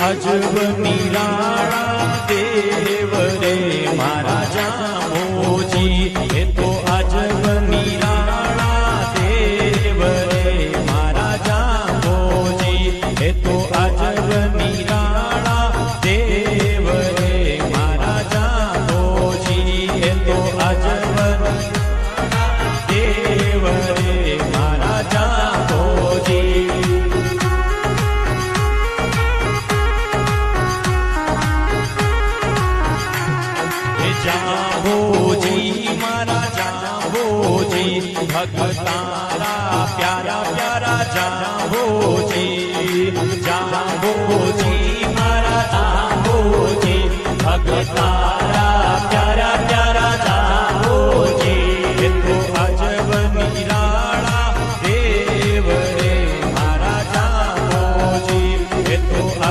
अजब निराळा देव रे मारा जामोजी, ये तो अजब निराळा देव रे मारा जामोजी, ये तो अजब निराळा देव रे मारा जामोजी, ये तो अजब देव रे मारा जामोजी। जांबोजी मारा जांबोजी, भगतारा प्यारा प्यारा जांबोजी, जांबोजी मारा जांबोजी, भगतारा